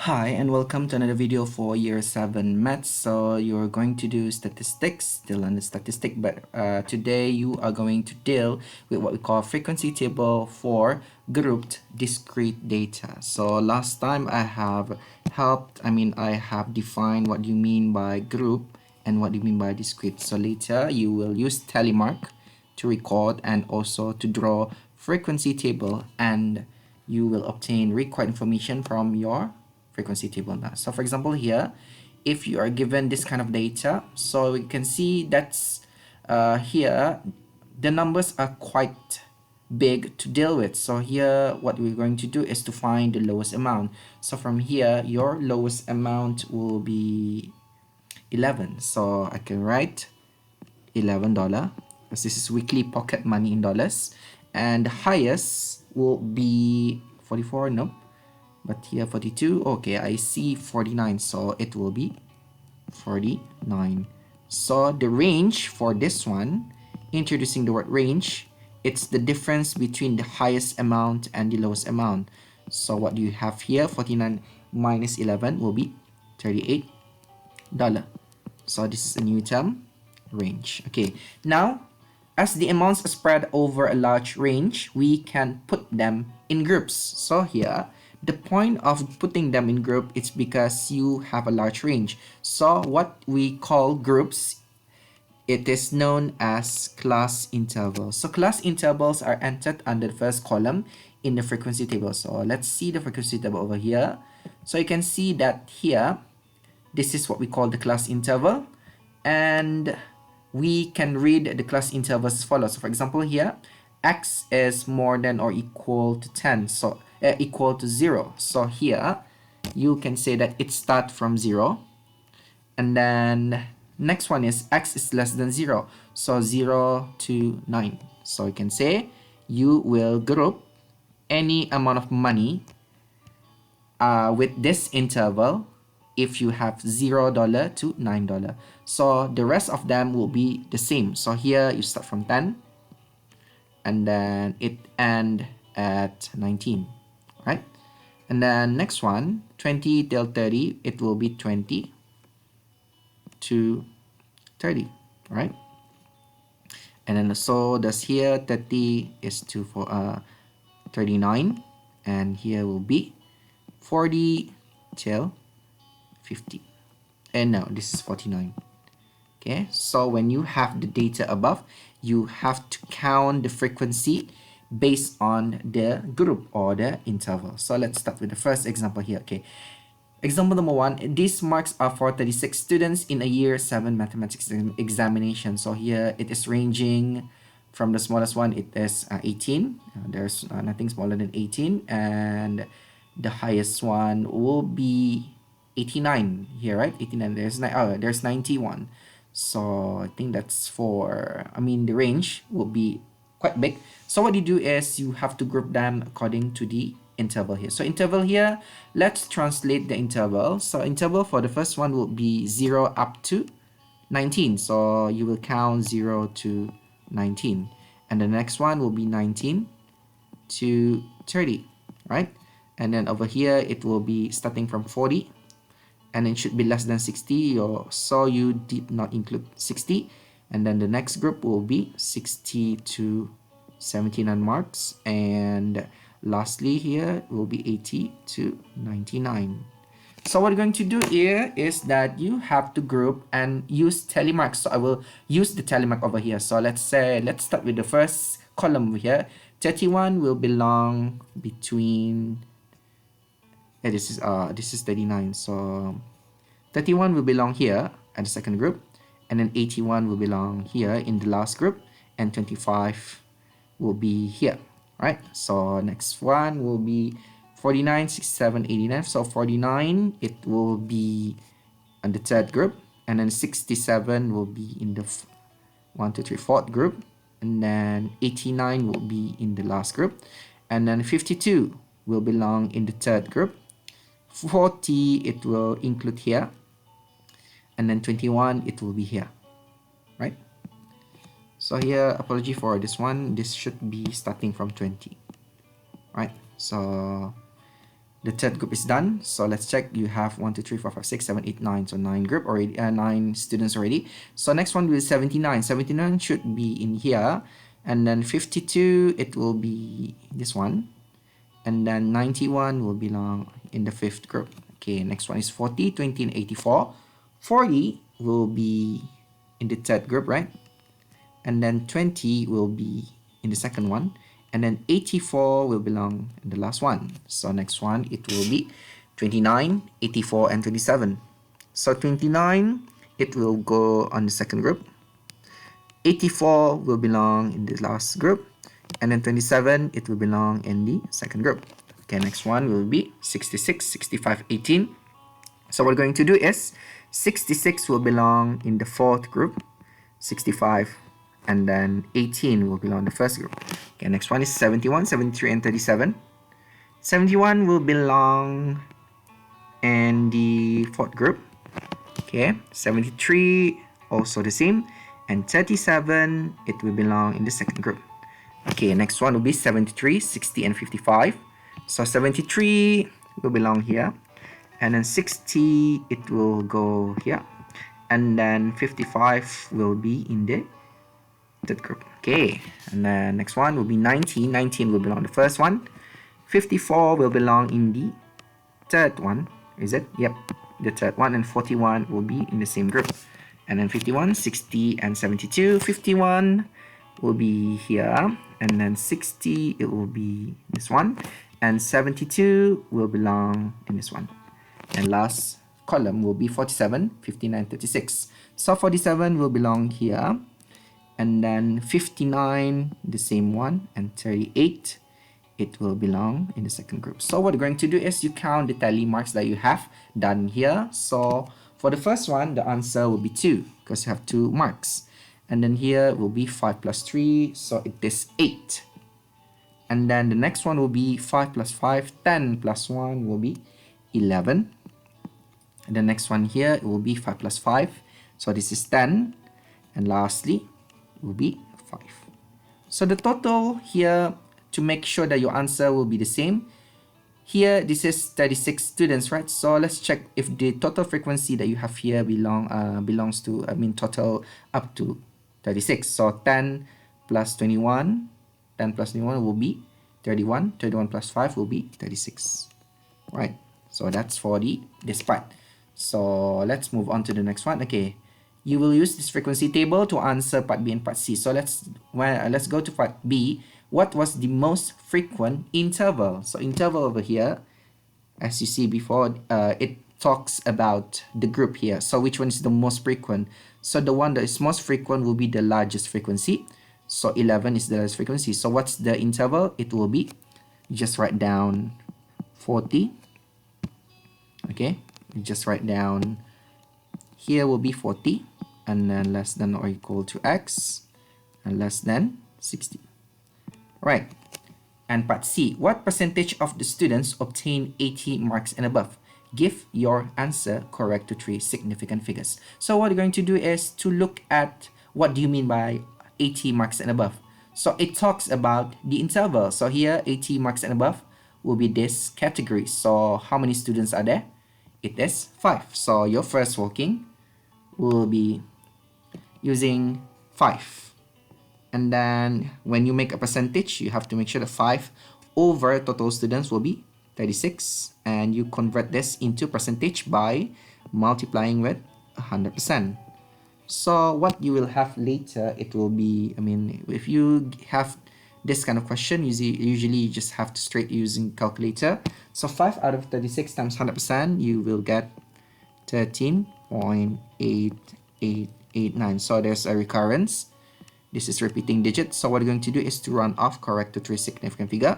Hi and welcome to another video for year 7 maths. So you're going to do statistics, still on the statistic, but today you are going to deal with what we call frequency table for grouped discrete data. So last time I have I have defined what you mean by group and what you mean by discrete. So later you will use telemark to record and also to draw frequency table, and you will obtain required information from your frequency table now. So for example here, if you are given this kind of data, so you can see that's here the numbers are quite big to deal with. So here what we're going to do is to find the lowest amount. So from here your lowest amount will be 11. So I can write $11 because this is weekly pocket money in dollars, and the highest will be 44. Nope, but here 42. Okay, I see 49, so it will be 49. So the range for this one, introducing the word range, it's the difference between the highest amount and the lowest amount. So what do you have here? 49 minus 11 will be $38. So this is a new term, range. Okay, now as the amounts are spread over a large range, we can put them in groups. So here, the point of putting them in group is because you have a large range. So what we call groups, it is known as class intervals. So class intervals are entered under the first column in the frequency table. So let's see the frequency table over here. So you can see that here, this is what we call the class interval, and we can read the class intervals as follows. So for example here, x is more than or equal to 10, so equal to 0. So here you can say that it starts from 0, and then next one is x is less than 0, so 0 to 9. So you can say you will group any amount of money with this interval if you have $0 to $9. So the rest of them will be the same. So here you start from 10 and then it end at 19, right? And then next one, 20 till 30, it will be 20 to 30, right? And then so does here, 30 is to 39, and here will be 40 till 50. And now this is 49. Okay, so when you have the data above, you have to count the frequency based on the group or the interval. So let's start with the first example here. Okay, example number 1, these marks are for 36 students in a year 7 mathematics examination. So here it is ranging from the smallest one, it is 18. There's nothing smaller than 18, and the highest one will be 89 here, right? 89. There's 91. So I think that's the range will be quite big. So what you do is you have to group them according to the interval here. So interval here, let's translate the interval. So interval for the first one will be 0 up to 19. So you will count 0 to 19. And the next one will be 19 to 30, right? And then over here, it will be starting from 40. And it should be less than 60, so you did not include 60. And then the next group will be 60 to 79 marks, and lastly here will be 80 to 99. So what we're going to do here is that you have to group and use telemark. So I will use the telemark over here. So let's start with the first column over here. 31 will belong between this is 39, so 31 will belong here at the second group, and then 81 will belong here in the last group, and 25 will be here, right? So next one will be 49, 67, 89. So 49, it will be on the third group, and then 67 will be in the 1, 2, 3, fourth group, and then 89 will be in the last group, and then 52 will belong in the third group. 40 it will include here, and then 21 it will be here, right? So here, apology for this one, this should be starting from 20, right? So The third group is done. So let's check. You have 1, 2, 3, 4, 5, 6, 7, 8, 9. So 9 group already, 9 students already. So next one will be 79. 79 should be in here. And then 52, it will be this one. And then 91 will belong in the fifth group. Okay, next one is 40, 20, and 84. 40 will be in the third group, right? And then 20 will be in the second one. And then 84 will belong in the last one. So next one, it will be 29, 84, and 27. So 29, it will go on the second group. 84 will belong in the last group. And then 27, it will belong in the second group. Okay, next one will be 66, 65, 18. So what we're going to do is 66 will belong in the fourth group, 65, and then 18 will belong in the first group. Okay, next one is 71, 73, and 37. 71 will belong in the fourth group. Okay, 73 also the same, and 37, it will belong in the second group. Okay, next one will be 73, 60, and 55. So 73 will belong here, and then 60, it will go here, and then 55 will be in the third group. Okay, and then next one will be 19. 19 will belong in the first one. 54 will belong in the third one. Is it? Yep, the third one. And 41 will be in the same group. And then 51, 60, and 72. 51 will be here, and then 60, it will be this one, and 72 will belong in this one. And last column will be 47, 59, 36. So 47 will belong here, and then 59, the same one, and 38, it will belong in the second group. So what we're going to do is you count the tally marks that you have done here. So for the first one, the answer will be 2 because you have 2 marks. And then here will be 5 plus 3, so it is 8. And then the next one will be 5 plus 5, 10 plus 1 will be 11. And the next one here, it will be 5 plus 5, so this is 10. And lastly, will be 5. So the total here, to make sure that your answer will be the same, here this is 36 students, right? So let's check if the total frequency that you have here belongs to, total up to 36. So 10 plus 21, 10 plus 21 will be 31. 31 plus 5 will be 36. Right? So that's for this part. So let's move on to the next one. Okay, you will use this frequency table to answer part B and part C. So let's go to part B. What was the most frequent interval? So interval over here, as you see before, it talks about the group here. So which one is the most frequent? So the one that is most frequent will be the largest frequency. So 11 is the largest frequency. So what's the interval? It will be, you just write down 40. Okay, you just write down, here will be 40, and then less than or equal to x, and less than 60. Right. And part C, what percentage of the students obtain 80 marks and above? Give your answer correct to 3 significant figures. So what we're going to do is to look at what do you mean by 80 marks and above. So it talks about the interval. So here 80 marks and above will be this category. So how many students are there? It is 5. So your first working will be using 5. And then when you make a percentage, you have to make sure that 5 over total students will be 36. And you convert this into percentage by multiplying with 100%. So what you will have later, it will be, if you have this kind of question, usually you just have to straight using calculator. So 5 out of 36 times 100%, you will get 13.8889. So there's a recurrence. This is repeating digit. So what you're going to do is to round off correct to 3 significant figure.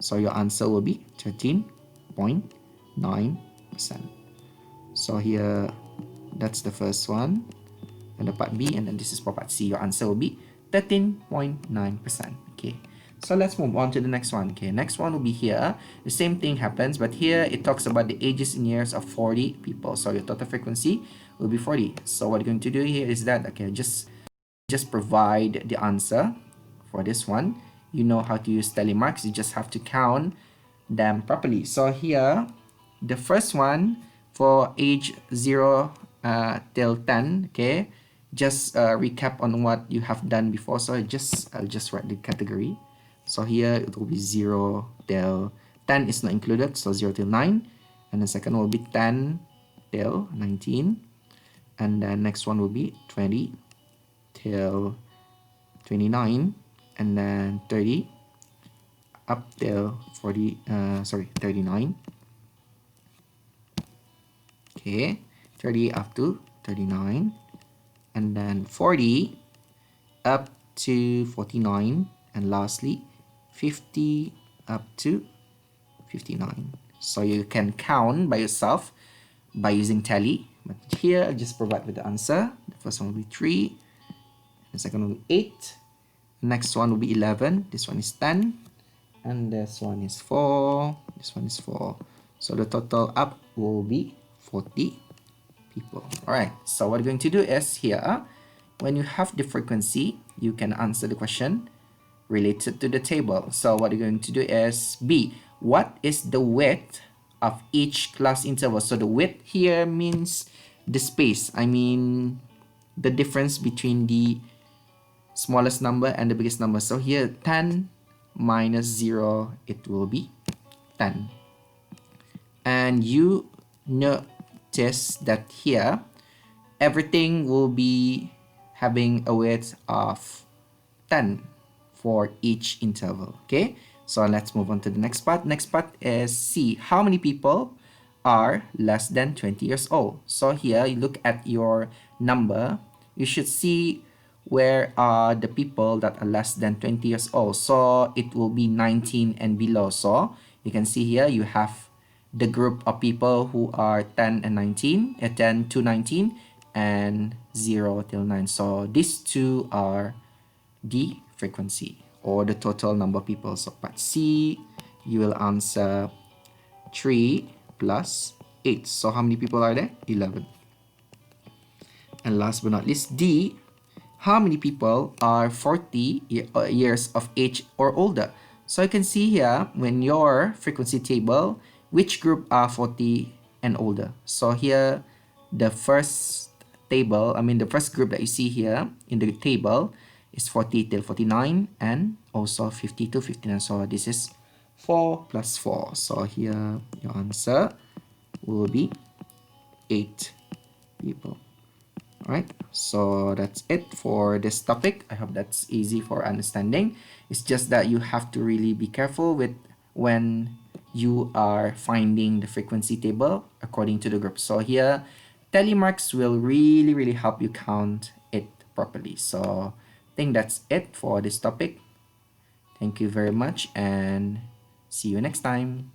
So your answer will be 13.9%. So here, that's the first one. And the part B, and then this is for part C. Your answer will be 13.9%. Okay. So let's move on to the next one. Okay, next one will be here. The same thing happens, but here it talks about the ages in years of 40 people. So your total frequency will be 40. So what you're going to do here is that, okay, just provide the answer for this one. You know how to use tally marks. You just have to count them properly. So here, the first one for age 0 till 10, okay, just recap on what you have done before. So I'll just write the category. So here it will be 0 till 10 is not included, so 0 till 9. And the second will be 10 till 19. And then next one will be 20 till 29. And then 30 up till 39. Okay, 30 up to 39. And then 40 up to 49. And lastly, 50 up to 59. So you can count by yourself by using tally. But here, I'll just provide with the answer. The first one will be 3. The second one will be 8. Next one will be 11. This one is 10. And this one is 4. This one is 4. So the total up will be 40 people. Alright, so what we're going to do is here, when you have the frequency, you can answer the question related to the table. So what you're going to do is B. What is the width of each class interval? So the width here means the space. I mean the difference between the smallest number and the biggest number. So here 10 minus 0, it will be 10. And you notice that here everything will be having a width of 10 for each interval. Okay, so let's move on to the next part. Next part is C. How many people are less than 20 years old? So here you look at your number, you should see where are the people that are less than 20 years old. So it will be 19 and below. So you can see here you have the group of people who are 10 and 19, 10 to 19, and 0 till 9. So these two are the frequency or the total number of people. So part C, you will answer 3 plus 8. So how many people are there? 11. And last but not least, D, how many people are 40 years of age or older? So you can see here when your frequency table, which group are 40 and older. So here, the first table, the first group that you see here in the table is 40 till 49 and also 50 to 59. So this is 4 plus 4. So here your answer will be 8 people. Alright, so that's it for this topic. I hope that's easy for understanding. It's just that you have to really be careful with when you are finding the frequency table according to the group. So here, tally marks will really help you count it properly. So I think that's it for this topic. Thank you very much and see you next time.